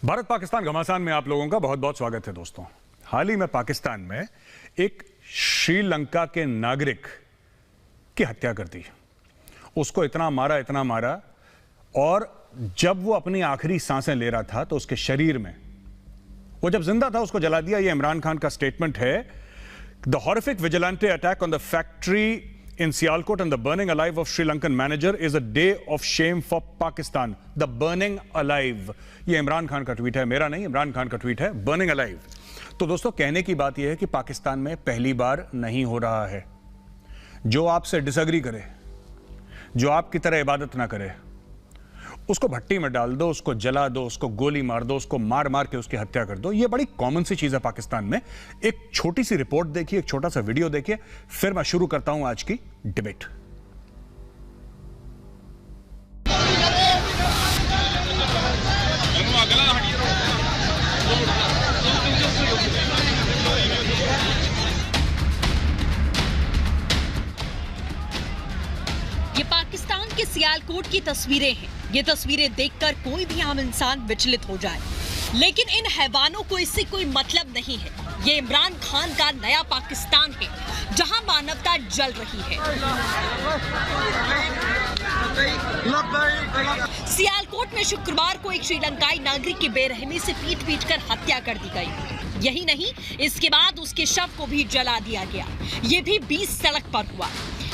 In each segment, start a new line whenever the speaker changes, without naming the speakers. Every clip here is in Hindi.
भारत पाकिस्तान घमासान में आप लोगों का बहुत बहुत स्वागत है दोस्तों। हाल ही में पाकिस्तान में एक श्रीलंका के नागरिक की हत्या कर दी। उसको इतना मारा और जब वो अपनी आखिरी सांसें ले रहा था तो उसके शरीर में, वो जब जिंदा था उसको जला दिया। ये इमरान खान का स्टेटमेंट है। The horrific vigilante attack on the factory in Sialkot and the burning alive of Sri Lankan manager is a day of shame for Pakistan. The burning alive. ये इमरान खान का ट्वीट है, मेरा नहीं, इमरान खान का ट्वीट है, burning alive। तो दोस्तों कहने की बात यह है कि पाकिस्तान में पहली बार नहीं हो रहा है। जो आपसे डिसएग्री करे, जो आपकी तरह इबादत ना करे, उसको भट्टी में डाल दो, उसको जला दो, उसको गोली मार दो, उसको मार मार के उसकी हत्या कर दो। ये बड़ी कॉमन सी चीज है पाकिस्तान में। एक छोटी सी रिपोर्ट देखिए, एक छोटा सा वीडियो देखिए, फिर मैं शुरू करता हूं आज की डिबेट।
ये पाकिस्तान के सियालकोट की तस्वीरें हैं। ये तस्वीरें देखकर कोई भी आम इंसान विचलित हो जाए, लेकिन इन हैवानों को इससे कोई मतलब नहीं है। ये इमरान खान का नया पाकिस्तान है, जहां मानवता जल रही है। सियालकोट में शुक्रवार को एक श्रीलंकाई नागरिक की बेरहमी से पीट कर हत्या कर दी गई। यही नहीं, इसके बाद उसके शव को भी जला दिया गया। ये भी 20 सड़क पर हुआ।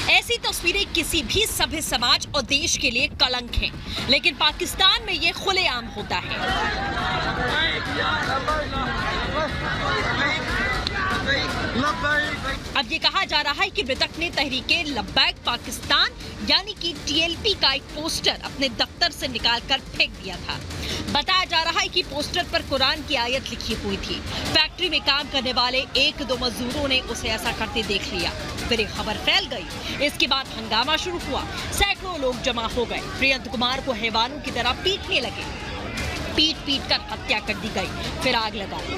ऐसी तस्वीरें किसी भी सभ्य समाज और देश के लिए कलंक हैं, लेकिन पाकिस्तान में ये खुलेआम होता है। अब ये कहा जा रहा है कि मृतक ने तहरीके लब्बैक पाकिस्तान यानी कि TLP का एक पोस्टर अपने दफ्तर से निकालकर फेंक दिया था। बताया जा रहा है कि पोस्टर पर कुरान की आयत लिखी हुई थी। फैक्ट्री में काम करने वाले 1-2 मजदूरों ने उसे ऐसा करते देख लिया। फिर एक खबर फैल गई। इसके बाद हंगामा शुरू हुआ। सैकड़ों लोग जमा हो गए। प्रियंत कुमार को हैवानों की तरह पीटने लगे। पीट कर हत्या कर दी गई। फिर आग लगा दी।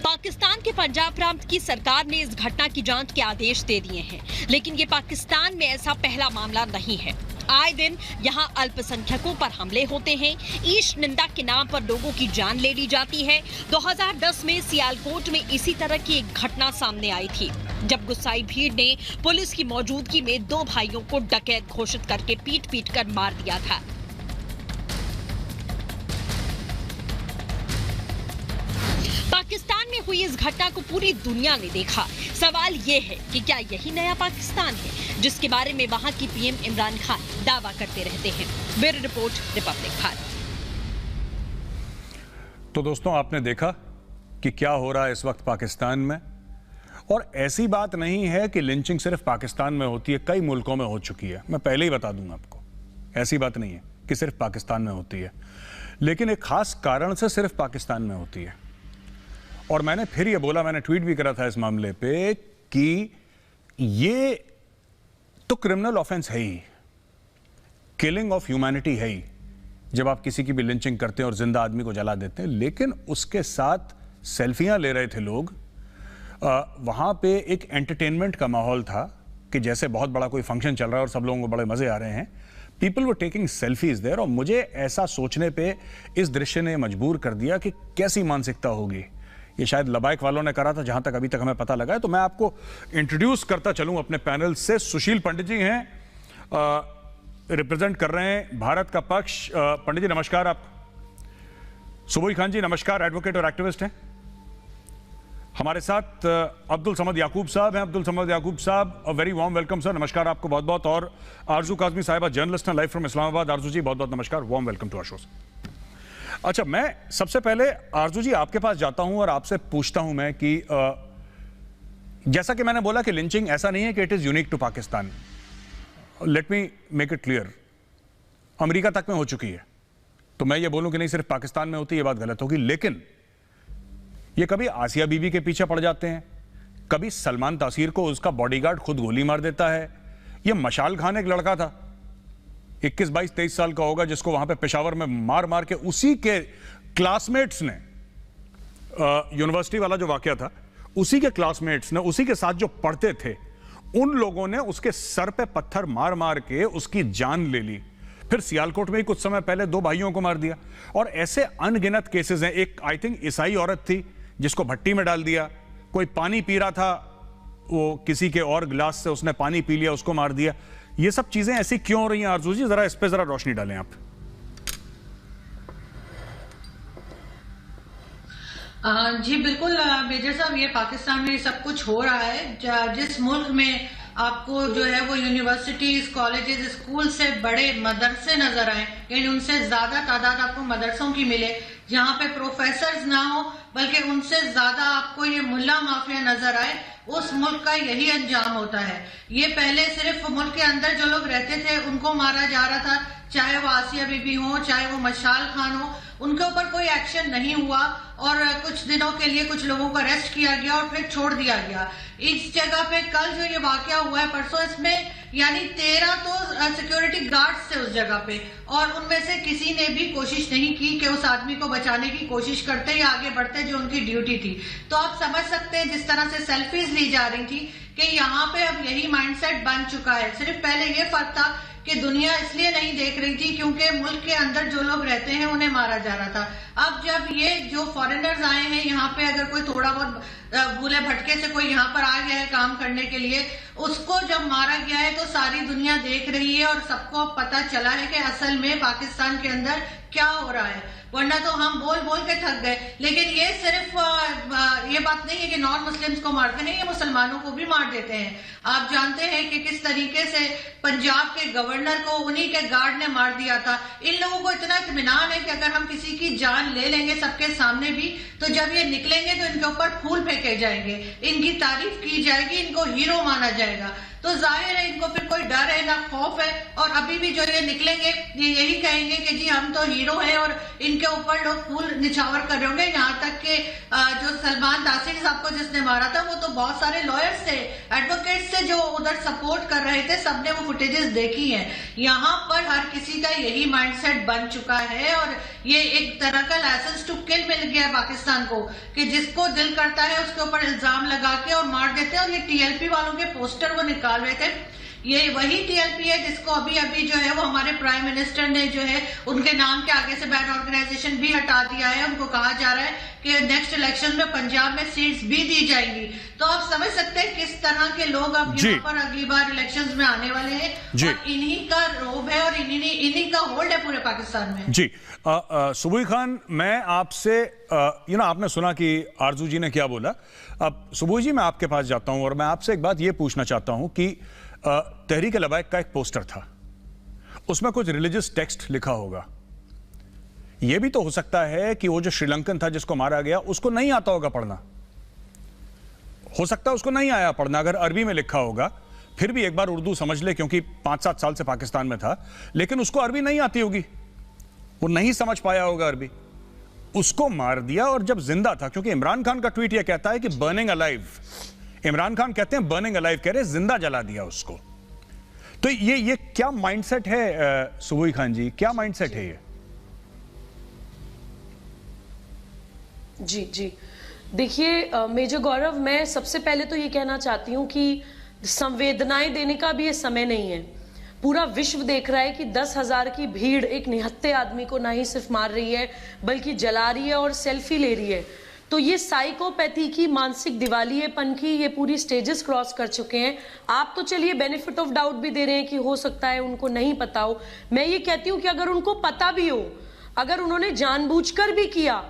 पाकिस्तान के पंजाब प्रांत की सरकार ने इस घटना की जांच के आदेश दे दिए हैं, लेकिन ये पाकिस्तान में ऐसा पहला मामला नहीं है। आए दिन यहाँ अल्पसंख्यकों पर हमले होते हैं। ईश निंदा के नाम पर लोगों की जान ले ली जाती है। 2010 में सियालकोट में इसी तरह की एक घटना सामने आई थी, जब गुस्साई भीड़ ने पुलिस की मौजूदगी में 2 भाइयों को डकैत घोषित करके पीट कर मार दिया था। पाकिस्तान में हुई इस घटना को पूरी दुनिया ने देखा। सवाल ये है कि क्या यही नया पाकिस्तान है जिसके बारे में वहां की PM इमरान खान दावा करते रहते हैं। Bureau report, Republic Bharat.
तो दोस्तों आपने देखा कि क्या हो रहा है इस वक्त पाकिस्तान में। और ऐसी बात नहीं है कि लिंचिंग सिर्फ पाकिस्तान में होती है, कई मुल्कों में हो चुकी है। मैं पहले ही बता दूंगा आपको, ऐसी बात नहीं है कि सिर्फ पाकिस्तान में होती है, लेकिन एक खास कारण से सिर्फ पाकिस्तान में होती है। और मैंने फिर ये बोला, मैंने ट्वीट भी करा था इस मामले पे कि ये तो क्रिमिनल ऑफेंस है ही, किलिंग ऑफ ह्यूमैनिटी है ही, जब आप किसी की भी लिंचिंग करते हैं और जिंदा आदमी को जला देते हैं। लेकिन उसके साथ सेल्फियां ले रहे थे लोग। वहां पे एक एंटरटेनमेंट का माहौल था कि जैसे बहुत बड़ा कोई फंक्शन चल रहा है और सब लोगों को बड़े मजे आ रहे हैं। People were taking selfies there. और मुझे ऐसा सोचने पे इस दृश्य ने मजबूर कर दिया कि कैसी मानसिकता होगी। ये शायद लबाइक वालों ने करा था, जहां तक अभी तक हमें पता लगा है। तो मैं आपको इंट्रोड्यूस करता चलूं अपने पैनल से। सुशील पंडित जी हैं, रिप्रेजेंट कर रहे हैं भारत का पक्ष। पंडित जी नमस्कार। आप सुबोई खान जी नमस्कार, एडवोकेट और एक्टिविस्ट हैं। हमारे साथ अब्दुल समद याकूब साहब हैं। अब्दुल समद याकूब साहब, a very warm welcome sir, नमस्कार आपको बहुत बहुत। और आरजू काजमी साहिबा, जर्नलिस्ट हैं, लाइव फ्रॉम इस्लामाबाद। आरजू जी बहुत बहुत नमस्कार, warm welcome to our show. अच्छा, मैं सबसे पहले आरजू जी आपके पास जाता हूं और आपसे पूछता हूं मैं कि जैसा कि मैंने बोला कि लिंचिंग ऐसा नहीं है कि it is unique to Pakistan. Let me make it clear, America तक में हो चुकी है। तो मैं ये बोलूं कि नहीं सिर्फ पाकिस्तान में होती, ये बात गलत होगी। लेकिन ये कभी आसिया बीबी के पीछे पड़ जाते हैं, कभी सलमान तासीर को उसका बॉडीगार्ड खुद गोली मार देता है। ये मशाल खान एक लड़का था, 21, 22, 23 साल का होगा, जिसको वहां पे पेशावर में मार मार के उसी के क्लासमेट्स ने, यूनिवर्सिटी वाला जो वाकया था, उसी के क्लासमेट्स ने, उसी के साथ जो पढ़ते थे, उन लोगों ने उसके सर पे पत्थर मार मार के उसकी जान ले ली। फिर सियालकोट में ही कुछ समय पहले 2 भाइयों को मार दिया। और ऐसे अनगिनत केसेस हैं। एक आई थिंक ईसाई औरत थी जिसको भट्टी में डाल दिया। कोई पानी पी रहा था, वो किसी के और गिलास से उसने पानी पी लिया, उसको मार दिया। ये सब चीजें ऐसी क्यों हो रही हैं आरजू जी? जरा इस पे जरा रोशनी डालें आप।
जी बिल्कुल मेजर साहब, ये पाकिस्तान में सब कुछ हो रहा है। जिस मुल्क में आपको जो है वो यूनिवर्सिटीज, कॉलेजेस, स्कूल से बड़े मदरसे नजर आए, यानी उनसे ज्यादा तादाद आपको मदरसों की मिले, जहाँ पे प्रोफेसर्स ना हो बल्कि उनसे ज्यादा आपको ये मुल्ला माफिया नजर आए, उस मुल्क का यही अंजाम होता है। ये पहले सिर्फ मुल्क के अंदर जो लोग रहते थे उनको मारा जा रहा था, चाहे वो आसिया बीबी हो, चाहे वो मशाल खान हो, उनके ऊपर कोई एक्शन नहीं हुआ और कुछ दिनों के लिए कुछ लोगों को अरेस्ट किया गया और फिर छोड़ दिया गया। इस जगह पे कल जो ये वाकया हुआ है परसों, इसमें यानी 13 तो सिक्योरिटी गार्ड्स थे उस जगह पे, और उनमें से किसी ने भी कोशिश नहीं की कि उस आदमी को बचाने की कोशिश करते या आगे बढ़ते जो उनकी ड्यूटी थी। तो आप समझ सकते हैं जिस तरह से सेल्फीज ली जा रही थी कि यहाँ पे अब यही माइंडसेट बन चुका है। सिर्फ पहले ये फर्क था कि दुनिया इसलिए नहीं देख रही थी क्योंकि मुल्क के अंदर जो लोग रहते हैं उन्हें मारा जा रहा था। अब जब ये जो फॉरेनर्स आए हैं यहाँ पे, अगर कोई थोड़ा बहुत भूले भटके से कोई यहाँ पर आ गया है काम करने के लिए, उसको जब मारा गया है तो सारी दुनिया देख रही है और सबको अब पता चला है कि असल में पाकिस्तान के अंदर क्या हो रहा है। वरना तो हम बोल बोल के थक गए। लेकिन ये सिर्फ ये बात नहीं है कि नॉन मुस्लिम्स को मारते हैं, ये मुसलमानों को भी मार देते हैं। आप जानते हैं कि किस तरीके से पंजाब के गवर्नर को उन्हीं के गार्ड ने मार दिया था। इन लोगों को इतना इत्मीनान है कि अगर हम किसी की जान ले लेंगे सबके सामने भी, तो जब ये निकलेंगे तो इनके ऊपर फूल फेंके जाएंगे, इनकी तारीफ की जाएगी, इनको हीरो माना जाएगा। तो जाहिर है इनको फिर कोई डर है ना खौफ है, और अभी भी जो ये निकलेंगे ये यही कहेंगे कि जी हम तो हीरो हैं, और इनके ऊपर लोग फूल निछावर कर रहे होंगे। यहाँ तक कि जो सलमान तासीर साहब को जिसने मारा था, वो तो बहुत सारे लॉयर्स थे, एडवोकेट्स थे जो उधर सपोर्ट कर रहे थे, सबने वो फुटेजेस देखी है। यहाँ पर हर किसी का यही माइंडसेट बन चुका है और ये एक तरह का लाइसेंस टू किल मिल गया है पाकिस्तान को, कि जिसको दिल करता है उसके ऊपर इल्जाम लगा के और मार देते हैं। और ये टीएलपी वालों के पोस्टर वो निकाल रहे थे, ये वही टीएलपी है जिसको अभी अभी जो है वो हमारे प्राइम मिनिस्टर ने जो है उनके नाम के आगे से बैड ऑर्गेनाइजेशन भी हटा दिया है। उनको कहा जा रहा है कि नेक्स्ट इलेक्शन में पंजाब में सीट्स भी दी जाएंगी। तो आप समझ सकते हैं किस तरह के लोग अब यहाँ पर अगली बार इलेक्शंस में आने वाले हैं, और इन्हीं का रोब है और इन्हीं का होल्ड है पूरे पाकिस्तान में।
जी सुबुई खान, मैं आपसे आपने सुना कि आरजू जी ने क्या बोला। अब सुबुई जी, मैं आपके पास जाता हूं और मैं आपसे एक बात ये पूछना चाहता हूं कि तहरीक लबैक का एक पोस्टर था, उसमें कुछ रिलीजियस टेक्स्ट लिखा होगा। यह भी तो हो सकता है कि वो जो श्रीलंकन था जिसको मारा गया उसको नहीं आता होगा पढ़ना, हो सकता है उसको नहीं आया पढ़ना। अगर अरबी में लिखा होगा फिर भी एक बार उर्दू समझ ले, क्योंकि 5-7 साल से पाकिस्तान में था, लेकिन उसको अरबी नहीं आती होगी, वो नहीं समझ पाया होगा अरबी, उसको मार दिया। और जब जिंदा था, क्योंकि इमरान खान का ट्वीट यह कहता है कि बर्निंग अलाइव, इमरान खान कहते हैं बर्निंग अलाइव, कह रहे जिंदा जला दिया उसको। तो ये क्या माइंडसेट है सुबुई खान जी, क्या माइंडसेट है ये?
जी देखिए मेजर गौरव, मैं सबसे पहले तो ये कहना चाहती हूं कि संवेदनाएं देने का भी ये समय नहीं है। पूरा विश्व देख रहा है कि 10,000 की भीड़ एक निहत्थे आदमी को ना ही सिर्फ मार रही है बल्कि जला रही है और सेल्फी ले रही है। तो ये साइकोपैथी की, मानसिक दिवालियेपन की ये पूरी स्टेजेस क्रॉस कर चुके हैं। आप तो चलिए बेनिफिट ऑफ डाउट भी दे रहे हैं कि हो सकता है उनको नहीं पता हो। मैं ये कहती हूं कि अगर उनको पता भी हो, अगर उन्होंने जानबूझकर भी किया,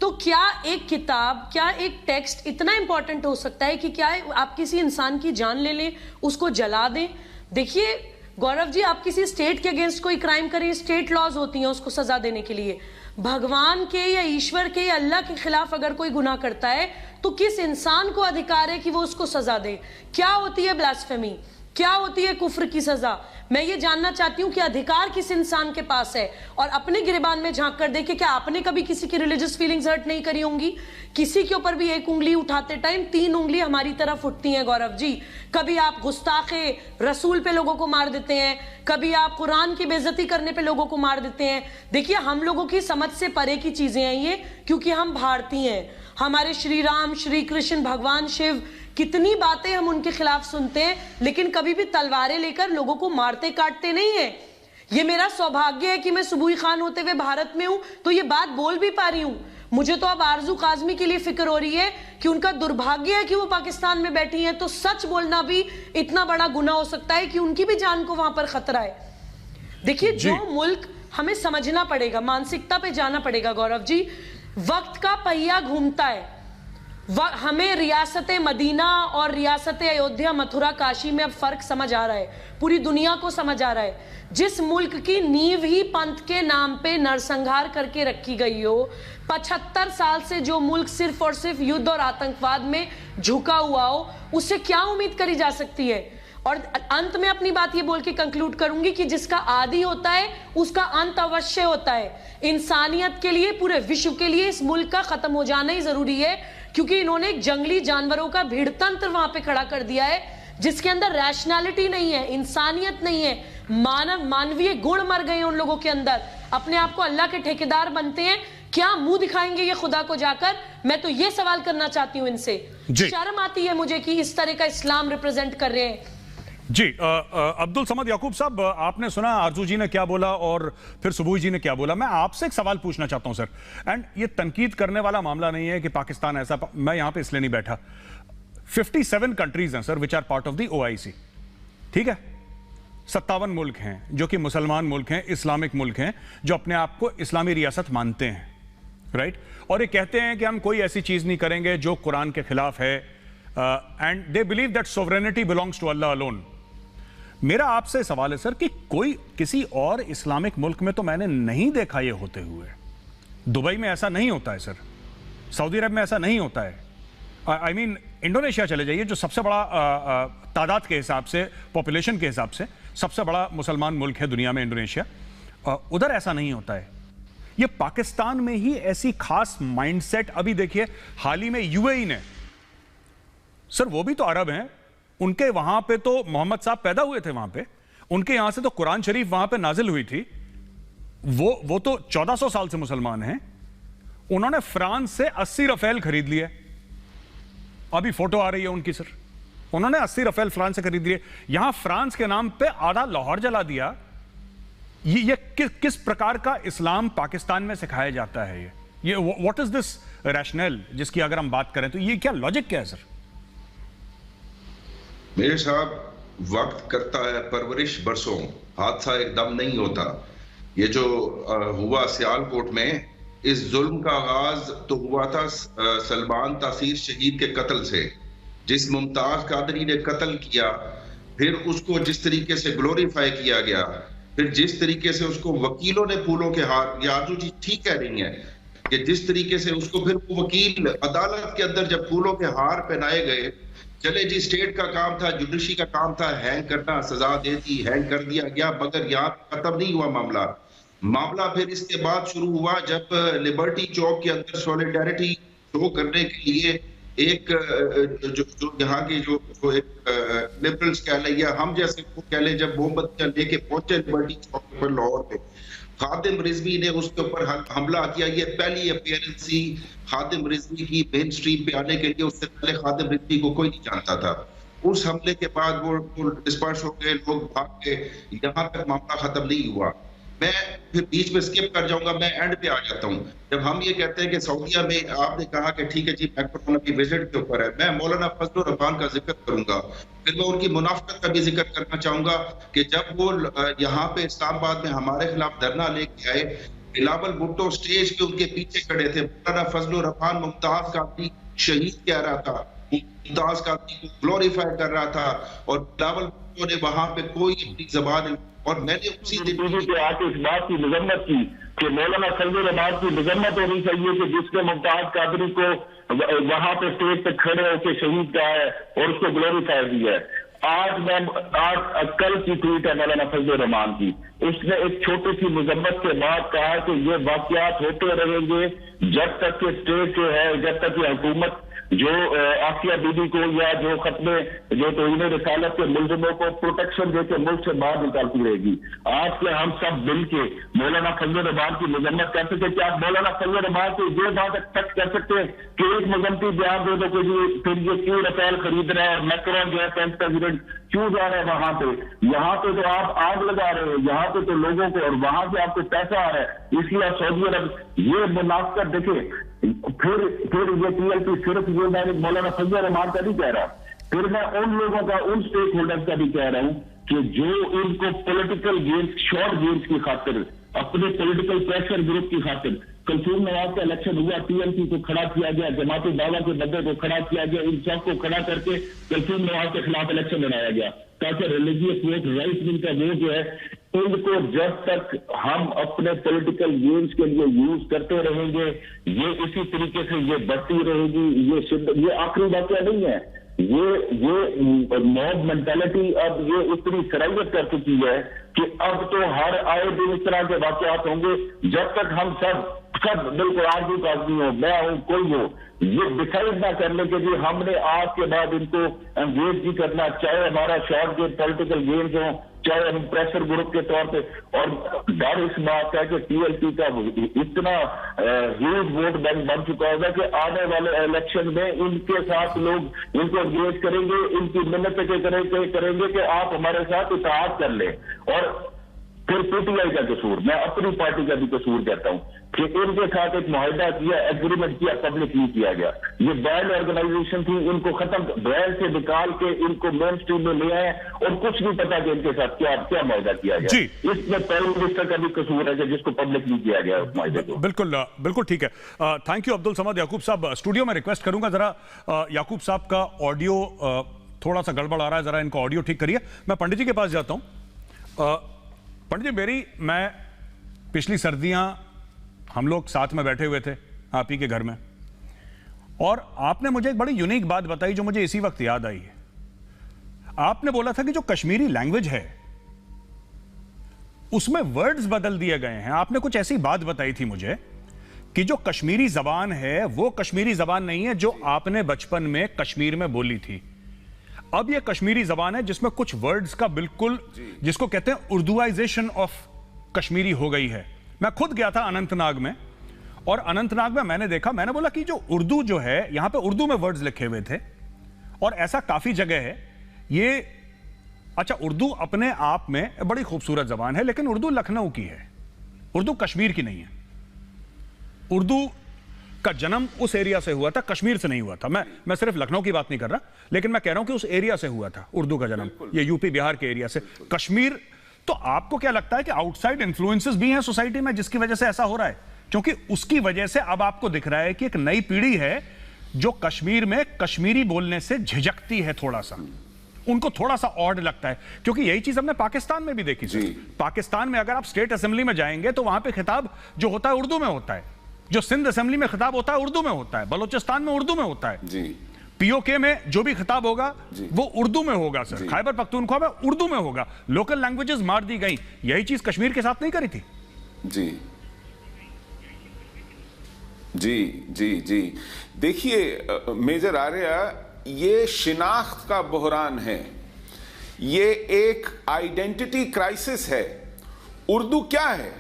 तो क्या एक किताब, क्या एक टेक्स्ट इतना इंपॉर्टेंट हो सकता है कि क्या आप किसी इंसान की जान ले लें, उसको जला दें? देखिए गौरव जी, आप किसी स्टेट के अगेंस्ट कोई क्राइम करें, स्टेट लॉज होती हैं उसको सजा देने के लिए। भगवान के या ईश्वर के या अल्लाह के खिलाफ अगर कोई गुनाह करता है तो किस इंसान को अधिकार है कि वो उसको सजा दे? क्या होती है ब्लास्फेमी, क्या होती है कुफ्र की सजा? मैं ये जानना चाहती हूं कि अधिकार किस इंसान के पास है। और अपने गिरबान में झांक कर देखे, क्या आपने कभी किसी की रिलीजियस फीलिंग्स हर्ट नहीं करी होंगी? किसी के ऊपर भी एक उंगली उठाते टाइम 3 उंगली हमारी तरफ उठती हैं गौरव जी। कभी आप गुस्ताखे रसूल पे लोगों को मार देते हैं, कभी आप कुरान की बेइज्जती करने पे लोगों को मार देते हैं। देखिए हम लोगों की समझ से परे की चीजें हैं ये, क्योंकि हम भारतीय हैं, हमारे श्री राम, श्री कृष्ण, भगवान शिव, कितनी बातें हम उनके खिलाफ सुनते हैं, लेकिन कभी भी तलवारें लेकर लोगों को मारते काटते नहीं है। ये मेरा सौभाग्य है कि मैं सुबुई खान होते हुए भारत में हूं, तो ये बात बोल भी पा रही हूं। मुझे तो अब आरजू काजमी के लिए फिक्र हो रही है कि उनका दुर्भाग्य है कि वो पाकिस्तान में बैठी हैं, तो सच बोलना भी इतना बड़ा गुनाह हो सकता है कि उनकी भी जान को वहां पर खतरा है। देखिए, जो मुल्क हमें समझना पड़ेगा, मानसिकता पे जाना पड़ेगा गौरव जी, वक्त का पहिया घूमता है। हमें रियासत मदीना और रियासत अयोध्या, मथुरा, काशी में अब फर्क समझ आ रहा है, पूरी दुनिया को समझ आ रहा है। जिस मुल्क की नींव ही पंथ के नाम पे नरसंहार करके रखी गई हो, 75 साल से जो मुल्क सिर्फ और सिर्फ युद्ध और आतंकवाद में झुका हुआ हो, उससे क्या उम्मीद करी जा सकती है। और अंत में अपनी बात ये बोल के कंक्लूड करूंगी कि जिसका आदि होता है उसका अंत अवश्य होता है। इंसानियत के लिए, पूरे विश्व के लिए इस मुल्क का खत्म हो जाना ही जरूरी है, क्योंकि इन्होंने एक जंगली जानवरों का भीड़तंत्र वहां पे खड़ा कर दिया है, जिसके अंदर रैशनैलिटी नहीं है, इंसानियत नहीं है, मानवीय गुण मर गए उन लोगों के अंदर। अपने आप को अल्लाह के ठेकेदार बनते हैं, क्या मुंह दिखाएंगे ये खुदा को जाकर? मैं तो ये सवाल करना चाहती हूं इनसे। शर्म आती है मुझे कि इस तरह का इस्लाम रिप्रेजेंट कर रहे हैं।
जी, अब्दुल समद याकूब साहब, आपने सुना आरजू जी ने क्या बोला और फिर सुबुई जी ने क्या बोला। मैं आपसे एक सवाल पूछना चाहता हूं सर, एंड ये तनकीद करने वाला मामला नहीं है कि पाकिस्तान ऐसा, मैं यहां पे इसलिए नहीं बैठा। 57 कंट्रीज हैं sir which are part of the OIC, ठीक है। 57 मुल्क हैं जो कि मुसलमान मुल्क हैं, इस्लामिक मुल्क हैं, जो अपने आप को इस्लामी रियासत मानते हैं, राइट। और ये कहते हैं कि हम कोई ऐसी चीज नहीं करेंगे जो कुरान के खिलाफ है, and they believe that sovereignty belongs to Allah alone. मेरा आपसे सवाल है सर कि कोई किसी और इस्लामिक मुल्क में तो मैंने नहीं देखा ये होते हुए। दुबई में ऐसा नहीं होता है सर, सऊदी अरब में ऐसा नहीं होता है। आई मीन इंडोनेशिया चले जाइए, जो सबसे बड़ा तादाद के हिसाब से, पॉपुलेशन के हिसाब से सबसे बड़ा मुसलमान मुल्क है दुनिया में, इंडोनेशिया, उधर ऐसा नहीं होता है। ये पाकिस्तान में ही ऐसी खास माइंडसेट। अभी देखिए हाल ही में UAE ने, सर वो भी तो अरब हैं, उनके वहां पे तो मोहम्मद साहब पैदा हुए थे, वहां पे उनके यहां से तो कुरान शरीफ वहां पे नाजिल हुई थी। वो तो 1400 साल से मुसलमान हैं। उन्होंने फ्रांस से 80 रफेल खरीद लिए। अभी फोटो आ रही है उनकी सर, उन्होंने 80 रफेल फ्रांस से खरीद लिए। यहां फ्रांस के नाम पे आधा लाहौर जला दिया। ये किस प्रकार का इस्लाम पाकिस्तान में सिखाया जाता है? ये व्हाट इज दिस रैशनल जिसकी अगर हम बात करें तो ये क्या लॉजिक क्या है सर?
मेरे साहब, वक्त करता है परवरिश बरसों, हादसा एकदम नहीं होता। ये जो हुआ सियालकोट में, इस जुल्म का आगाज तो हुआ था सलमान तासीर शहीद के कत्ल से। जिस मुमताज कादरी ने कत्ल किया, फिर उसको जिस तरीके से ग्लोरीफाई किया गया, फिर जिस तरीके से उसको वकीलों ने फूलों के हार, यादू जी ठीक कह रही है कि जिस तरीके से उसको फिर वो वकील अदालत के अंदर जब फूलों के हार पहनाए गए, चले जी स्टेट का काम था, जुडिशरी का काम था हैंग करना, सजा दे दी, हैंग कर दिया गया, मगर यहाँ खत्म नहीं हुआ मामला। फिर इसके बाद शुरू हुआ जब लिबर्टी चौक के अंदर सॉलिडारिटी शो करने के लिए एक जो यहाँ के जो एक लिबरल्स कह लें या हम जैसे को कह लें, जब मोमबत्तियां लेके पहुंचे लिबर्टी चौक पर लाहौर में, खादिम रिजवी ने उसके ऊपर हमला किया। ये पहली अपीयरेंस थी खादिम रिजवी की मेन स्ट्रीम पे आने के लिए। उससे पहले खादिम रिजवी को कोई नहीं जानता था। उस हमले के बाद वो डिस्पर्स हो गए, लोग भाग गए, यहाँ तक मामला खत्म नहीं हुआ। मैं फिर बीच में स्किप कर जाऊंगा, मैं एंड पे आ जाता हूँ। जब हम ये कहते हैं कि सऊदीया में, आपने कहा कि ठीक है जी मैक्रोन की विजिट के ऊपर है, मैं मौलाना फजलुर रहमान का जिक्र करूंगा, फिर मैं उनकी मुनाफिकत का भी जिक्र करना चाहूंगा कि जब वो यहाँ पे इस्लामाबाद में हमारे खिलाफ धरना लेके आए, बिलावल भुट्टो स्टेज पे उनके पीछे खड़े थे। मौलाना फजलुर रहमान मुमताज कादरी शहीद कह रहा था, मुमताज कादरी को ग्लोरीफाई कर रहा था, और बिलावल भुट्टो ने वहां पे कोई अपनी जबान, और मैंने उसी दिन
पे आके इस बात की मजम्मत की कि मौलाना फजलुर रहमान की मजम्मत होनी चाहिए कि जिसने मुमताज कादरी को वहां पे स्टेज पे खड़े होकर शहीद कहा है और उसको ग्लोरीफाई दिया है। आज कल की ट्वीट है मौलाना फजलुर रहमान की, उसने एक छोटी सी मजम्मत के बाद कहा कि ये वाकयात होते रहेंगे जब तक कि स्टेट जो है, जब तक ये हुकूमत जो आसिया बीबी को या जो खत्मे जो तौहीन रिसालत के मुलजिमों को प्रोटेक्शन देकर मुल्क से बाहर निकालती रहेगी। आज के हम सब मिल के मौलाना फजल रहमान की मजम्मत कर सकते। क्या आप मौलाना फजल रहमान को ये बात एक्सपेक्ट कर सकते हैं कि एक मजम्मती बयान दे दो कि फिर ये क्यों रफेल खरीद रहा है और मैक्रोन जो है फ्रेंच प्रेसिडेंट क्यों जा रहा है वहां पे? यहाँ पे तो आप आग लगा रहे हो, यहाँ पे तो लोगों को, और वहां से आपको पैसा आ रहा है, इसलिए आप सऊदी अरब ये मुनाफिकत देखे। फिर ये TLP सिर्फ ये मैं मौलाना फजल रहमान का नहीं कह रहा, फिर मैं उन लोगों का, उन स्टेक होल्डर्स का भी कह रहा हूं कि जो इनको पॉलिटिकल गेम्स, शॉर्ट गेम्स की खातिर, अपने पॉलिटिकल प्रेशर ग्रुप की खातिर, कलसूम नवाज का इलेक्शन हुआ, TLP को खड़ा किया गया, जमात दावा के बंदे को खड़ा किया गया, इन सब को खड़ा करके कलसूम नवाज के खिलाफ इलेक्शन लड़ाया गया ताकि रिलीजियस वोट, राइट विंग का वोट जो है, इनको जब तक हम अपने पॉलिटिकल गेम्स के लिए यूज करते रहेंगे, ये इसी तरीके से ये बढ़ती रहेगी। ये आखिरी वाकया नहीं है, ये मॉब मेंटालिटी अब ये इतनी सराहियत कर चुकी है कि अब तो हर आए दिन इस तरह के वाकयात होंगे। जब तक हम सब बिल्कुल आदमी का आदमी हो, मैं हूं, कोई हो, ये डिसाइड ना करने के लिए हमने आज के बाद इनको एंगेज भी करना, चाहे हमारा शॉर्ट गेम पॉलिटिकल गेम्स हो, चाहे हम प्रेशर ग्रुप के तौर पे। और डर इस बात का कि TLP का इतना ह्यूज वोट बैंक बन चुका होगा कि आने वाले इलेक्शन में इनके साथ लोग इनको एंगेज करेंगे, इनकी मिन्नतें करेंगे कि आप हमारे साथ इत्तेहाद कर लें। और फिर PTI का कसूर, मैं अपनी पार्टी का भी कसूर कहता हूं कि इनके साथ एक मुआहदा किया, एग्रीमेंट किया, पब्लिक नहीं किया गया। ये बैंड ऑर्गेनाइजेशन थी, इनको खत्म बैंड से निकाल के इनको मेन स्ट्रीम में ले आए और कुछ नहीं पता कि इनके साथ क्या मुआहदा किया गया। इसमें प्राइम मिनिस्टर का भी कसूर है कि जिसको पब्लिक नहीं किया गया उस मुआहदे को।
बिल्कुल ठीक है। Thank you Abdul Samad. याकूब साहब, स्टूडियो में रिक्वेस्ट करूंगा जरा याकूब साहब का ऑडियो थोड़ा सा गड़बड़ आ रहा है, जरा इनको ऑडियो ठीक करिए। मैं पंडित जी के पास जाता हूं। पंडित जी, मैं पिछली सर्दियां हम लोग साथ में बैठे हुए थे आप ही के घर में, और आपने मुझे एक बड़ी यूनिक बात बताई जो मुझे इसी वक्त याद आई है। आपने बोला था कि जो कश्मीरी लैंग्वेज है उसमें वर्ड्स बदल दिए गए हैं। आपने कुछ ऐसी बात बताई थी मुझे कि जो कश्मीरी जबान है वो कश्मीरी जबान नहीं है जो आपने बचपन में कश्मीर में बोली थी। अब ये कश्मीरी जबान है जिसमें कुछ वर्ड्स का बिल्कुल, जिसको कहते हैं उर्दूआइजेशन ऑफ कश्मीरी हो गई है। मैं खुद गया था अनंतनाग में, और अनंतनाग में मैंने देखा, मैंने बोला कि जो उर्दू जो है, यहां पे उर्दू में वर्ड्स लिखे हुए थे, और ऐसा काफी जगह है। ये अच्छा, उर्दू अपने आप में बड़ी खूबसूरत जबान है, लेकिन उर्दू लखनऊ की है, उर्दू कश्मीर की नहीं है। उर्दू का जन्म उस एरिया से हुआ था, कश्मीर से नहीं हुआ था। मैं सिर्फ लखनऊ की बात नहीं कर रहा, लेकिन मैं कह रहा हूं कि उस एरिया से हुआ था उर्दू का जन्म, ये यूपी बिहार के एरिया से। कश्मीर, तो आपको क्या लगता है कि आउटसाइड इन्फ्लुएंसेस भी हैं सोसाइटी में जिसकी वजह से ऐसा हो रहा है? क्योंकि उसकी वजह से अब आपको दिख रहा है कि एक नई पीढ़ी है जो कश्मीर में कश्मीरी बोलने से झिझकती है, थोड़ा सा उनको थोड़ा सा ऑड लगता है। क्योंकि यही चीज हमने पाकिस्तान में भी देखी थी। पाकिस्तान में अगर आप स्टेट असेंबली में जाएंगे तो वहां पे खिताब जो होता है उर्दू में होता है, जो सिंध असेंबली में खिताब होता है उर्दू में होता है, बलोचिस्तान में उर्दू में होता है, POK में जो भी खिताब होगा वो उर्दू में होगा सर, खैबर पख्तूनख्वा में उर्दू में होगा। लोकल लैंग्वेजेस मार दी गई। यही चीज कश्मीर के साथ नहीं करी थी?
जी देखिए मेजर आर्या, ये शिनाख्त का बहरान है, ये एक आइडेंटिटी क्राइसिस है। उर्दू क्या है?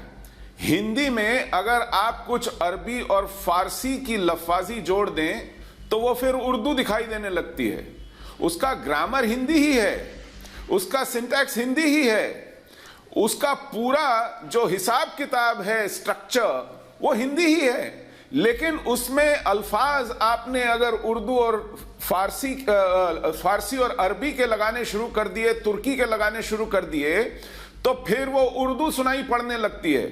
हिंदी में अगर आप कुछ अरबी और फारसी की लफ्ज़ी जोड़ दें तो वो फिर उर्दू दिखाई देने लगती है। उसका ग्रामर हिंदी ही है, उसका सिंटैक्स हिंदी ही है, उसका पूरा जो हिसाब किताब है, स्ट्रक्चर, वो हिंदी ही है। लेकिन उसमें अल्फाज आपने अगर उर्दू और फारसी और अरबी के लगाने शुरू कर दिए, तुर्की के लगाने शुरू कर दिए, तो फिर वो उर्दू सुनाई पड़ने लगती है।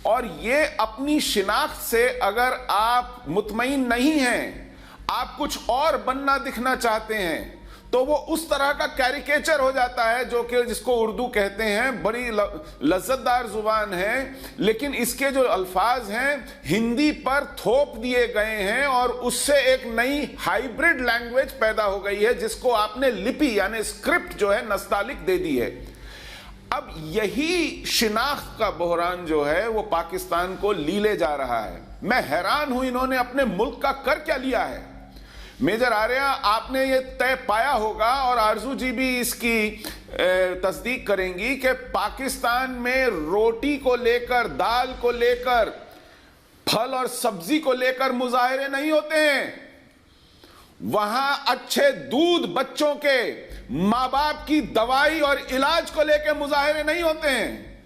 और ये अपनी शिनाख्त से अगर आप मुतमईन नहीं हैं, आप कुछ और बनना दिखना चाहते हैं, तो वो उस तरह का कैरिकेचर हो जाता है जो कि जिसको उर्दू कहते हैं। बड़ी लज्जतदार जुबान है, लेकिन इसके जो अल्फाज हैं हिंदी पर थोप दिए गए हैं, और उससे एक नई हाइब्रिड लैंग्वेज पैदा हो गई है जिसको आपने लिपि यानी स्क्रिप्ट जो है नस्तालिक दे दी है। अब यही शिनाख्त का बहरान जो है वो पाकिस्तान को लीले जा रहा है। मैं हैरान हूं इन्होंने अपने मुल्क का कर क्या लिया है। मेजर आर्या, आपने ये तय पाया होगा और आरजू जी भी इसकी तस्दीक करेंगी कि पाकिस्तान में रोटी को लेकर, दाल को लेकर, फल और सब्जी को लेकर मुजाहरे नहीं होते हैं। वहां अच्छे दूध बच्चों के, मां बाप की दवाई और इलाज को लेकर मुजाहरे नहीं होते हैं।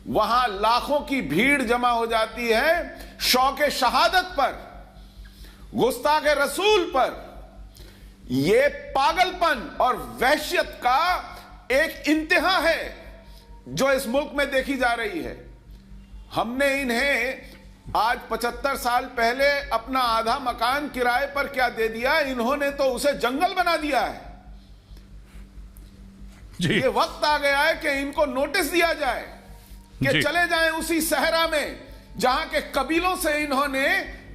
वहां लाखों की भीड़ जमा हो जाती है शौके शहादत पर, गुस्ताख रसूल पर। यह पागलपन और वहशियत का एक इंतहा है जो इस मुल्क में देखी जा रही है। हमने इन्हें आज 75 साल पहले अपना आधा मकान किराए पर क्या दे दिया, इन्होंने तो उसे जंगल बना दिया है। ये वक्त आ गया है कि इनको नोटिस दिया जाए कि चले जाएं उसी सहरा में जहां के कबीलों से इन्होंने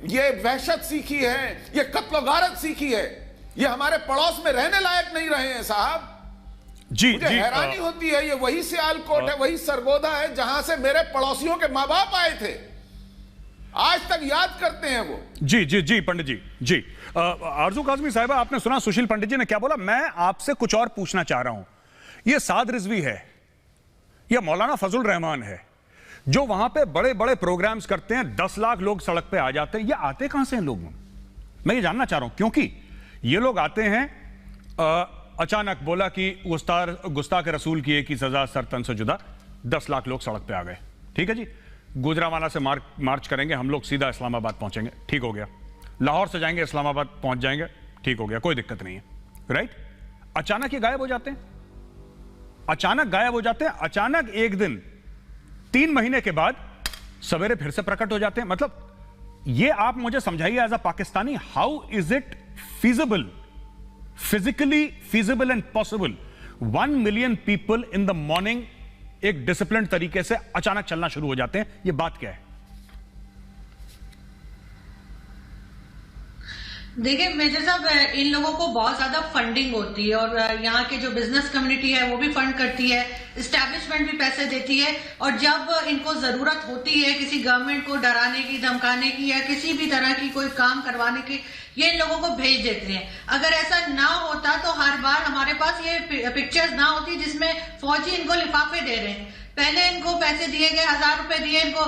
ये वहशत सीखी है, ये कत्ल गारत सीखी है। ये हमारे पड़ोस में रहने लायक नहीं रहे हैं साहब। मुझे हैरानी होती है, ये वही सियालकोट है, वही सरगोधा है जहां से मेरे पड़ोसियों के मां बाप आए थे। आज तक याद करते हैं वो।
जी जी जी पंडित जी, जी आरजू काज़मी साहिबा, आपने सुना सुशील पंडित जी ने क्या बोला। मैं आपसे कुछ और पूछना चाह रहा हूं। ये साद रिजवी है, यह मौलाना फजल रहमान है, जो वहां पे बड़े बड़े प्रोग्राम्स करते हैं, 10 लाख लोग सड़क पे आ जाते हैं। ये आते कहां से हैं लोग? मैं ये जानना चाह रहा हूं, क्योंकि ये लोग आते हैं अचानक बोला कि गुस्ताख रसूल की एक ही सजा सर तन से जुदा, 10 लाख लोग सड़क पे आ गए। ठीक है जी, गुजरावाला से मार्च करेंगे हम लोग, सीधा इस्लामाबाद पहुंचेंगे, ठीक हो गया। लाहौर से जाएंगे इस्लामाबाद पहुंच जाएंगे, ठीक हो गया, कोई दिक्कत नहीं है, राइट। अचानक ये गायब हो जाते हैं, अचानक गायब हो जाते हैं। अचानक एक दिन 3 महीने के बाद सवेरे फिर से प्रकट हो जाते हैं। मतलब ये आप मुझे समझाइए as a Pakistani, how is it feasible, physically feasible and possible 1 million people in the morning एक डिसिप्लिन तरीके से अचानक चलना शुरू हो जाते हैं? ये बात क्या है?
देखिए मेजर साहब, इन लोगों को बहुत ज्यादा फंडिंग होती है और यहाँ के जो बिजनेस कम्युनिटी है वो भी फंड करती है, एस्टैब्लिशमेंट भी पैसे देती है। और जब इनको जरूरत होती है किसी गवर्नमेंट को डराने की, धमकाने की या किसी भी तरह की कोई काम करवाने की, ये इन लोगों को भेज देते हैं। अगर ऐसा ना होता तो हर बार हमारे पास ये पिक्चर्स ना होती जिसमें फौजी इनको लिफाफे दे रहे हैं। पहले इनको पैसे दिए गए, 1000 रुपए दिए इनको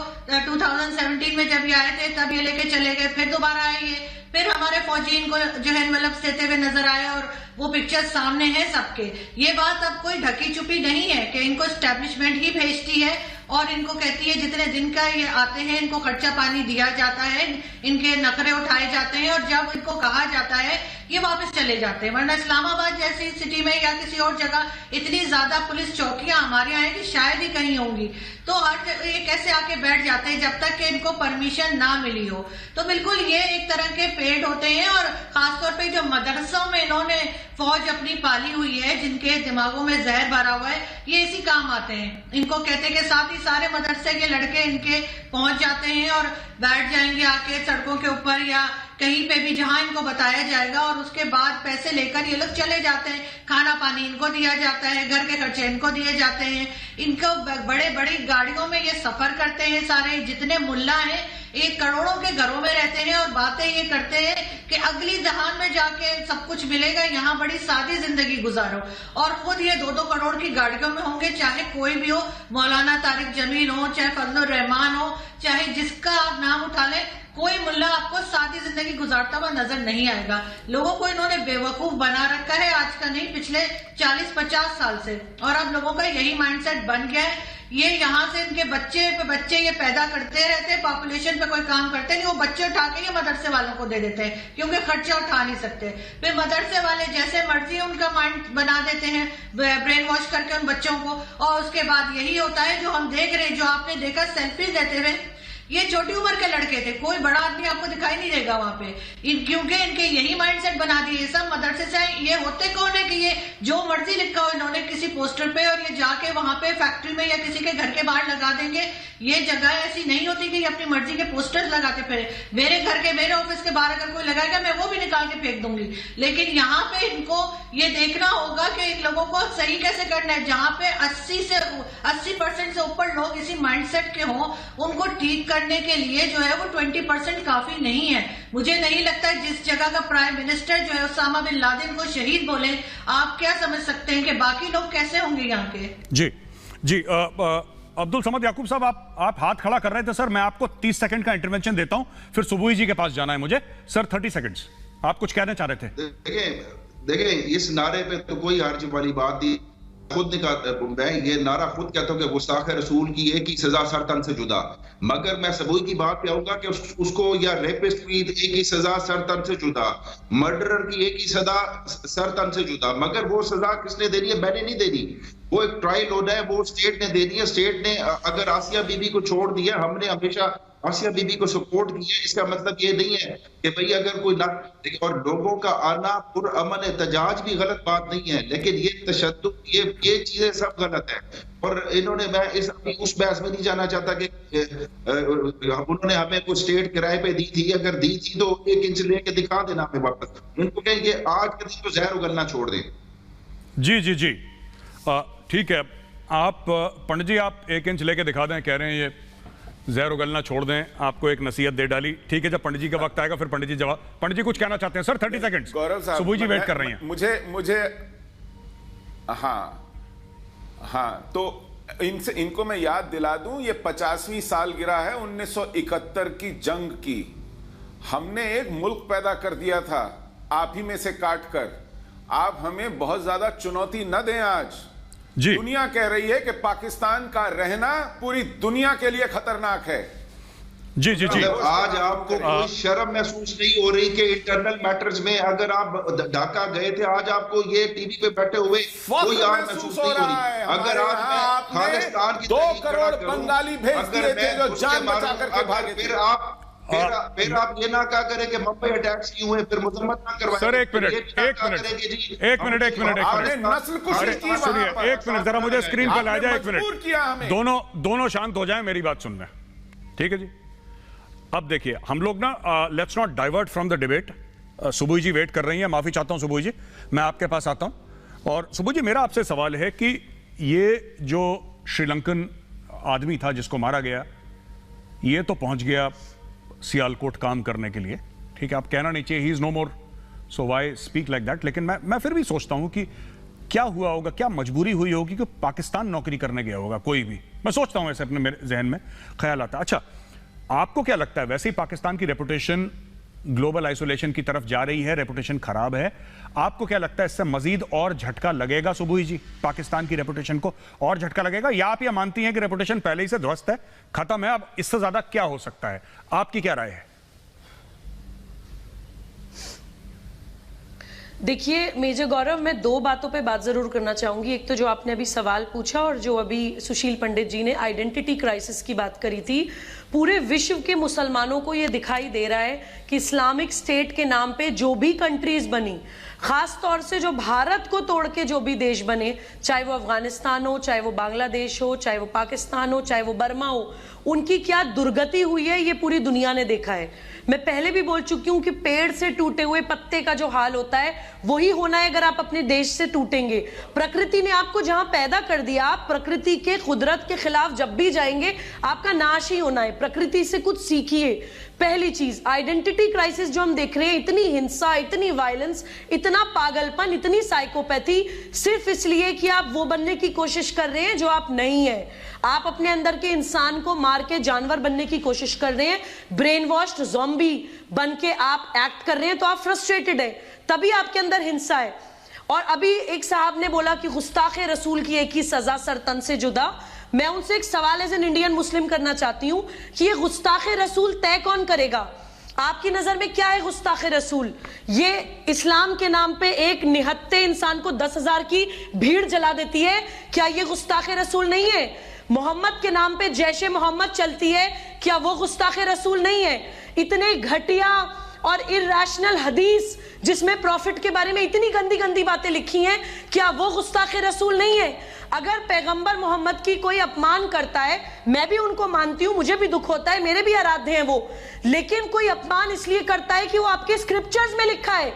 2017 में जब ये आए थे, तब ये लेके चले गए। फिर दोबारा आए ये, फिर हमारे फौजी इनको जो है एनवेलप्स देते हुए नजर आए और वो पिक्चर्स सामने है सबके। ये बात अब कोई ढकी छुपी नहीं है कि इनको एस्टैब्लिशमेंट ही भेजती है और इनको कहती है जितने दिन का ये आते हैं इनको खर्चा पानी दिया जाता है, इनके नखरे उठाए जाते हैं और जब इनको कहा जाता है ये वापस चले जाते हैं। वरना इस्लामाबाद जैसी सिटी में या किसी और जगह इतनी ज्यादा पुलिस चौकियां हमारे यहाँ की शायद ही कहीं होंगी, तो हर जगह ये कैसे आके बैठ जाते हैं जब तक कि इनको परमिशन ना मिली हो। तो बिल्कुल ये एक तरह के पेड़ होते हैं और खासतौर पे जो मदरसों में इन्होंने फौज अपनी पाली हुई है, जिनके दिमागों में जहर भरा हुआ है, ये इसी काम आते हैं। इनको कहते के साथ ही सारे मदरसे के लड़के इनके पहुंच जाते हैं और बैठ जाएंगे आके सड़कों के ऊपर या कहीं पे भी जहां इनको बताया जाएगा और उसके बाद पैसे लेकर ये लोग चले जाते हैं। खाना पानी इनको दिया जाता है, घर के खर्चे इनको दिए जाते हैं। इनको बड़े बड़ी गाड़ियों में ये सफर करते हैं। सारे जितने मुल्ला हैं एक करोड़ों के घरों में रहते हैं और बातें ये करते हैं कि अगली जहान में जाके सब कुछ मिलेगा, यहाँ बड़ी सादी जिंदगी गुजारो। और खुद ये 2-2 करोड़ की गाड़ियों में होंगे, चाहे कोई भी हो, मौलाना तारिक जमील हो, चाहे फजलुर रहमान हो, चाहे जिसका आप नाम उठा लें, कोई मुल्ला आपको सादी जिंदगी गुजारता हुआ नजर नहीं आएगा। लोगों को इन्होंने बेवकूफ बना रखा है, आज का नहीं पिछले 40-50 साल से। और अब लोगों का यही माइंडसेट बन गया है। ये यहाँ से इनके बच्चे पे बच्चे ये पैदा करते रहते हैं, पॉपुलेशन पे कोई काम करते नहीं, वो बच्चे उठा के ये मदरसे वालों को दे देते हैं क्योंकि खर्चा उठा नहीं सकते। फिर मदरसे वाले जैसे मर्जी उनका माइंड बना देते हैं, ब्रेन वॉश करके उन बच्चों को। और उसके बाद यही होता है जो हम देख रहे हैं, जो आपने देखा सेल्फी देते हुए, ये छोटी उम्र के लड़के थे, कोई बड़ा आदमी आपको दिखाई नहीं देगा वहां पे। क्योंकि इनके यही माइंडसेट बना दिए। सब मदरसे से ये होते कौन है कि ये जो मर्जी लिखा हो इन्होंने किसी पोस्टर पे और ये जाके वहां पे फैक्ट्री में या किसी के घर के बाहर लगा देंगे। ये जगह ऐसी नहीं होती कि अपनी मर्जी के पोस्टर्स लगाते फिरे। मेरे घर के, मेरे ऑफिस के बाहर अगर कोई लगाएगा मैं वो भी निकाल के फेंक दूंगी। लेकिन यहाँ पे इनको ये देखना होगा कि इन लोगों को सही कैसे करना है। जहां पे 80% से ऊपर लोग इसी माइंडसेट के हों, उनको ठीक कर करने के लिए जो है वो 20% काफी नहीं है। मुझे नहीं लगता जिस जगह का प्राइम मिनिस्टर जो है उसामा बिन लादेन को शहीद बोले, आप क्या समझ सकते हैं कि बाकी लोग कैसे होंगे यहाँ के?
जी जी, अब्दुल समद याकूब साहब, आप हाथ खड़ा कर रहे थे सर, मैं आपको 30 सेकंड का इंटरवेंशन देता हूं, फिर सुबुही जी के पास जाना है मुझे। सर 30 सेकंड्स, आप कुछ कहना चाह रहे थे?
देखिए इस नारे पे तो कोई हर्ज वाली बात नहीं, खुद मैं ये नारा खुद कहता हूँ कि गुस्ताख रसूल की एक ही सजा सर तन से जुदा। मगर मैं सबूई की बात पे आऊंगा कि उसको या रेपिस्ट की एक ही सजा सर तन से जुदा, मर्डरर की एक ही सजा सर तन से जुदा। मगर वो सजा किसने देनी है? मैंने नहीं देनी, वो एक ट्रायल होना है, वो स्टेट ने देनी है। स्टेट ने अगर आसिया बीबी को छोड़ दिया, हमने हमेशा आसिया बीबी को सपोर्ट किया, इसका मतलब ये नहीं है कि भाई अगर कोई ना, और लोगों का आना पुरअमन एहतजाज भी गलत बात नहीं है, लेकिन ये तशद्दुद, ये चीजें सब गलत है। और इन्होंने, मैं उस बहस में नहीं जाना चाहता कि उन्होंने हमें कोई स्टेट किराए पे दी थी, अगर दी थी तो 1 इंच लेके दिखा देना हमें वापस। उनको कहेंगे आज के दिन तो जहर उगलना छोड़ दें।
जी जी जी, ठीक है, आप पंडित जी आप 1 इंच लेके दिखा दें, कह रहे हैं ये जहर उगलना छोड़ दें, आपको एक नसीहत दे डाली। ठीक है, जब पंडित जी का वक्त आएगा फिर पंडित जी जवाब। पंडित जी कुछ कहना चाहते हैं? Sir 30 seconds.
गौरव साहब,
सुबुह जी वेट कर रही हैं।
मुझे हाँ, तो इनको मैं याद दिला दूं, ये 50वीं सालगिरह है 1971 की जंग की। हमने एक मुल्क पैदा कर दिया था आप ही में से काट कर। आप हमें बहुत ज्यादा चुनौती न दें। आज
जी
दुनिया कह रही है कि पाकिस्तान का रहना पूरी दुनिया के लिए खतरनाक है।
जी जी जी,
आज आपको कोई शर्म महसूस नहीं हो रही कि इंटरनल मैटर्स में अगर आप ढाका गए थे, आज आपको ये टीवी पे बैठे हुए कोई आप महसूस नहीं हो रही? अगर आज खालिस्तान की
2 करोड़ बंगाली भेज दिए थे जो जान बचा करके भागे थे।
फिर आप ये ना क्या करें कि मुंबई अटैक्स क्यों हुए, फिर मजम्मत ना करवाएं।
सर एक मिनट,
नस्ल कुशी की,
सुनिए, 1 मिनट जरा मुझे स्क्रीन पर ला जाए। 1 मिनट, दोनों शांत हो जाएं, मेरी बात सुनना, ठीक है जी? अब देखिए, हम लोग ना let's not divert from the debate. Subuhi ji wait कर रही हैं, माफी चाहता हूं सुबुही जी, मैं आपके पास आता हूं। और सुबुही जी, मेरा आपसे सवाल है कि ये जो श्रीलंकन आदमी था जिसको मारा गया, ये तो पहुंच गया सियालकोट काम करने के लिए, ठीक है, आप कहना नहीं चाहिए he is no more, so why speak like that. लेकिन मैं फिर भी सोचता हूं कि क्या हुआ होगा, क्या मजबूरी हुई होगी कि पाकिस्तान नौकरी करने गया होगा कोई भी। मैं सोचता हूं, ऐसे अपने मेरे जहन में ख्याल आता है। अच्छा, आपको क्या लगता है, वैसे ही पाकिस्तान की रेपुटेशन ग्लोबल आइसोलेशन की तरफ जा रही है, रेपुटेशन खराब है, आपको क्या लगता है इससे मजीद और झटका लगेगा सुबुही जी? पाकिस्तान की रेपुटेशन को और झटका लगेगा, या आप ये मानती हैं कि रेपुटेशन पहले ही से ध्वस्त है, खत्म है, अब इससे ज्यादा क्या हो सकता है? आपकी क्या राय है?
देखिए मेजर गौरव, मैं 2 बातों पे बात जरूर करना चाहूंगी। एक तो जो आपने अभी सवाल पूछा और जो अभी सुशील पंडित जी ने आइडेंटिटी क्राइसिस की बात करी थी। पूरे विश्व के मुसलमानों को ये दिखाई दे रहा है कि इस्लामिक स्टेट के नाम पे जो भी कंट्रीज बनी, खास तौर से जो भारत को तोड़ के जो भी देश बने, चाहे वो अफगानिस्तान हो, चाहे वो बांग्लादेश हो, चाहे वो पाकिस्तान हो, चाहे वो बर्मा हो, उनकी क्या दुर्गति हुई है ये पूरी दुनिया ने देखा है। मैं पहले भी बोल चुकी हूं कि पेड़ से टूटे हुए पत्ते का जो हाल होता है वही होना है अगर आप अपने देश से टूटेंगे। प्रकृति ने आपको जहां पैदा कर दिया, आप प्रकृति के कुदरत के खिलाफ जब भी जाएंगे आपका नाश ही होना है। प्रकृति से कुछ सीखिए। पहली चीज, आइडेंटिटी क्राइसिस जो हम देख रहे हैं, इतनी हिंसा, इतनी वायलेंस, इतना पागलपन, इतनी साइकोपैथी, सिर्फ इसलिए कि आप वो बनने की कोशिश कर रहे हैं जो आप नहीं है। आप अपने अंदर के इंसान को मार के जानवर बनने की कोशिश कर रहे हैं, ब्रेन वॉश्ड ज़ॉम्बी बन के आप एक्ट कर रहे हैं, तो आप फ्रस्ट्रेटेड हैं, तभी आपके अंदर हिंसा है। और अभी एक साहब ने बोला कि गुस्ताखे रसूल की एक ही सजा सरतन से जुदा। मैं उनसे एक सवाल एज एन इंडियन मुस्लिम करना चाहती हूं कि ये गुस्ताखे रसूल तय कौन करेगा? आपकी नजर में क्या है गुस्ताखे रसूल? ये इस्लाम के नाम पे एक निहत्ते इंसान को 10,000 की भीड़ जला देती है, क्या ये गुस्ताखे रसूल नहीं है? मोहम्मद के नाम पे जैशे मोहम्मद चलती है, क्या वो गुस्ताखे रसूल नहीं है? इतने घटिया और इर्रेशनल हदीस जिसमें प्रॉफिट के बारे में इतनी गंदी गंदी बातें लिखी हैं, क्या वो गुस्ताखे रसूल नहीं है? अगर पैगंबर मोहम्मद की कोई अपमान करता है, मैं भी उनको मानती हूं, मुझे भी दुख होता है, मेरे भी आराध्य हैं वो, लेकिन कोई अपमान इसलिए करता है कि वो आपके स्क्रिप्चर्स में लिखा है।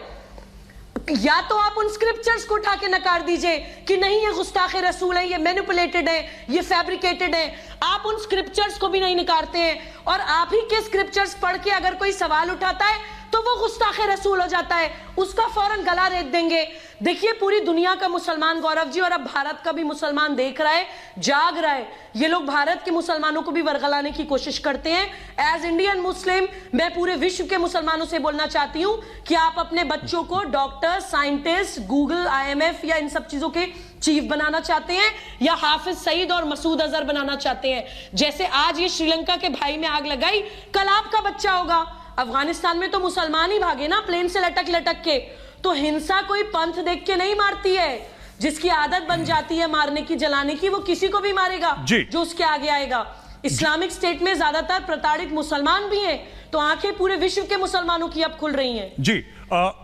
या तो आप उन स्क्रिप्चर्स को उठा के नकार दीजिए कि नहीं ये गुस्ताखे रसूल है, ये मैनिपुलेटेड है, ये फैब्रिकेटेड है। आप उन स्क्रिप्चर्स को भी नहीं नकारते हैं और आप ही के स्क्रिप्चर्स पढ़ के अगर कोई सवाल उठाता है तो वो गुस्ताखे रसूल हो जाता है, उसका फौरन गला रेत देंगे। देखिए पूरी दुनिया का मुसलमान गौरव जी और अब भारत का भी मुसलमान देख रहा है, जाग रहा है। ये लोग भारत के मुसलमानों को भी वरगलाने की कोशिश करते हैं। एज इंडियन मुस्लिम मैं पूरे विश्व के मुसलमानों से बोलना चाहती हूं कि आप अपने बच्चों को डॉक्टर, साइंटिस्ट, गूगल, IMF या इन सब चीजों के चीफ बनाना चाहते हैं या हाफिज सईद और मसूद अजहर बनाना चाहते हैं। जैसे आज ये श्रीलंका के भाई में आग लगाई, कल आपका बच्चा होगा। अफगानिस्तान में तो मुसलमान ही भागे ना प्लेन से लटक लटक के। तो हिंसा कोई पंथ देख के नहीं मारती है, जिसकी आदत बन जाती है मारने की, जलाने की, वो किसी को भी मारेगा जो उसके आगे आएगा। इस्लामिक स्टेट में ज्यादातर प्रताड़ित मुसलमान भी हैं, तो आंखें पूरे विश्व के मुसलमानों की अब खुल रही हैं।
जी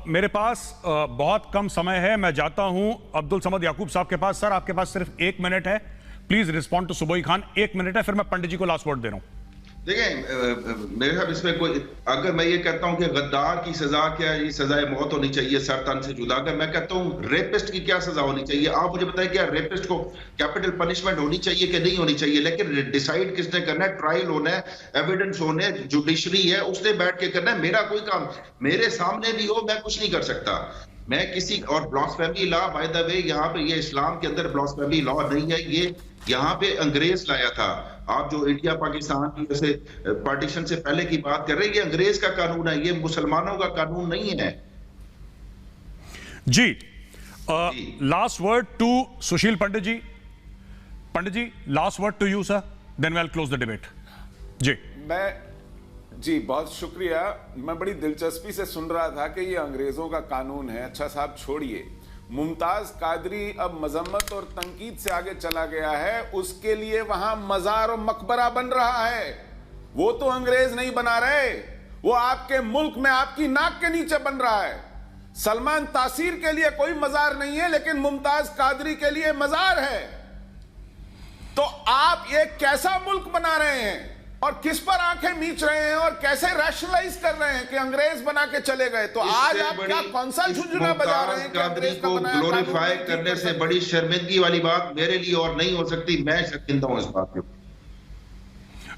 मेरे पास बहुत कम समय है, मैं जाता हूं अब्दुल समद याकूब साहब के पास। सर आपके पास सिर्फ 1 मिनट है, please respond to Subuhi Khan. 1 minute है, फिर मैं पंडित जी को लास्ट वर्ड दे रहा हूं।
देखिए मेरे साहब इसमें कोई, अगर मैं ये कहता हूं कि गद्दार की सजा क्या है, सजाए मौत होनी चाहिए सर तन से जुदा, अगर मैं कहता हूं रेपिस्ट की क्या सजा होनी चाहिए, आप मुझे बताएं क्या रेपिस्ट को कैपिटल पनिशमेंट होनी चाहिए कि नहीं होनी चाहिए? लेकिन डिसाइड किसने करना है? ट्रायल होना है, एविडेंस होने, जुडिशरी है, उसने बैठ के करना है। मेरा कोई काम, मेरे सामने भी हो, मैं कुछ नहीं कर सकता। मैं किसी और blasphemy law, by the way यहाँ पे ये इस्लाम के अंदर ब्लास्फेमी लॉ नहीं है, ये यहाँ पे अंग्रेज लाया था। आप जो इंडिया पाकिस्तान की जैसे पार्टीशन से पहले की बात कर रहे हैं, ये अंग्रेज का कानून है, ये मुसलमानों का कानून नहीं है।
जी last word to Sushil Pandit ji. Pandit ji last word to you sir, then we'll close the debate. जी
जी बहुत शुक्रिया। मैं बड़ी दिलचस्पी से सुन रहा था कि ये अंग्रेजों का कानून है। अच्छा साहब छोड़िए, मुमताज कादरी अब मजम्मत और तनकीद से आगे चला गया है, उसके लिए वहां मजार और मकबरा बन रहा है। वो तो अंग्रेज नहीं बना रहे, वो आपके मुल्क में आपकी नाक के नीचे बन रहा है। सलमान तासीर के लिए कोई मजार नहीं है, लेकिन मुमताज कादरी के लिए मजार है। तो आप ये कैसा मुल्क बना रहे हैं और किस पर आंखें मीच रहे हैं और कैसे रैशनलाइज कर रहे हैं कि अंग्रेज बना के चले गए? तो आज आप क्या कौन सा झुंझुना बजा रहे हैं कि अंग्रेज का बनाया
ग्लोरीफाई करने से बड़ी शर्मिंदगी वाली बात मेरे लिए और नहीं हो सकती। मैं शर्मिंदा हूं इस बात पे।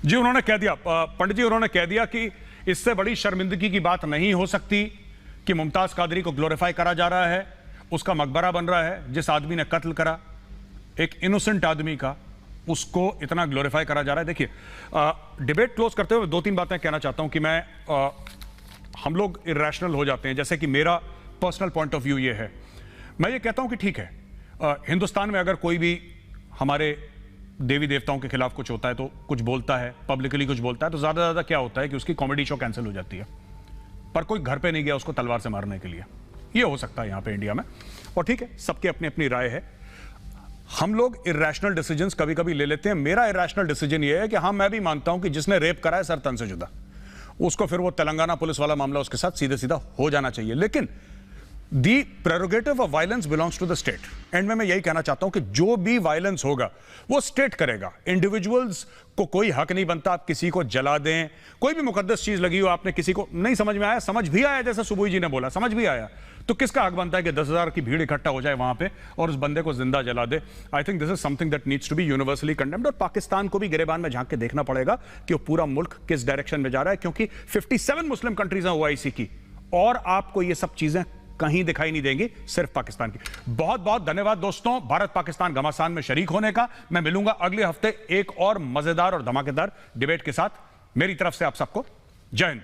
जी उन्होंने कह दिया, पंडित जी उन्होंने कह दिया कि इससे बड़ी शर्मिंदगी की बात नहीं हो सकती कि मुमताज कादरी को ग्लोरीफाई करा जा रहा है, उसका मकबरा बन रहा है। जिस आदमी ने कत्ल करा एक इनोसेंट आदमी का, उसको इतना ग्लोरीफाई करा जा रहा है। देखिए डिबेट क्लोज करते हुए 2-3 बातें कहना चाहता हूं कि हम लोग इरेशनल हो जाते हैं। जैसे कि मेरा पर्सनल पॉइंट ऑफ व्यू ये है, मैं ये कहता हूं कि ठीक है हिंदुस्तान में अगर कोई भी हमारे देवी देवताओं के खिलाफ कुछ होता है, तो कुछ बोलता है, पब्लिकली कुछ बोलता है, तो ज्यादा ज्यादा क्या होता है कि उसकी कॉमेडी शो कैंसिल हो जाती है। पर कोई घर पे नहीं गया उसको तलवार से मारने के लिए। ये हो सकता है यहां पे इंडिया में, और ठीक है सबके अपनी अपनी राय है। हम लोग इरेशनल डिसीजंस कभी कभी ले लेते हैं। मेरा इरेशनल डिसीजन ये है कि हाँ मैं भी मानता हूं कि जिसने रेप करा है सर तन से जुदा, उसको फिर वो तेलंगाना पुलिस वाला मामला उसके साथ सीधे सीधा हो जाना चाहिए। लेकिन the prerogative of violence belongs to the state. End में मैं यही कहना चाहता हूं कि जो भी वायलेंस होगा वो स्टेट करेगा। इंडिविजुअल्स को कोई हक नहीं बनता आप किसी को जला दें। कोई भी मुकद्दस चीज लगी हो, आपने किसी को नहीं समझ में आया, समझ भी आया, जैसे सुबोई जी ने बोला समझ भी आया, तो किसका हक बनता है कि 10,000 की भीड़ इकट्ठा हो जाए वहां पे और उस बंदे को जिंदा जला दे? I think this is something that needs to be universally condemned. और पाकिस्तान को भी गिरेबान में झांक के देखना पड़ेगा कि वो पूरा मुल्क किस डायरेक्शन में जा रहा है, क्योंकि 57 मुस्लिम कंट्रीज हैं OIC की, और आपको ये सब चीजें कहीं दिखाई नहीं देंगी, सिर्फ पाकिस्तान की। बहुत बहुत धन्यवाद दोस्तों भारत पाकिस्तान घमासान में शरीक होने का। मैं मिलूंगा अगले हफ्ते एक और मजेदार और धमाकेदार डिबेट के साथ। मेरी तरफ से आप सबको जय हिंद।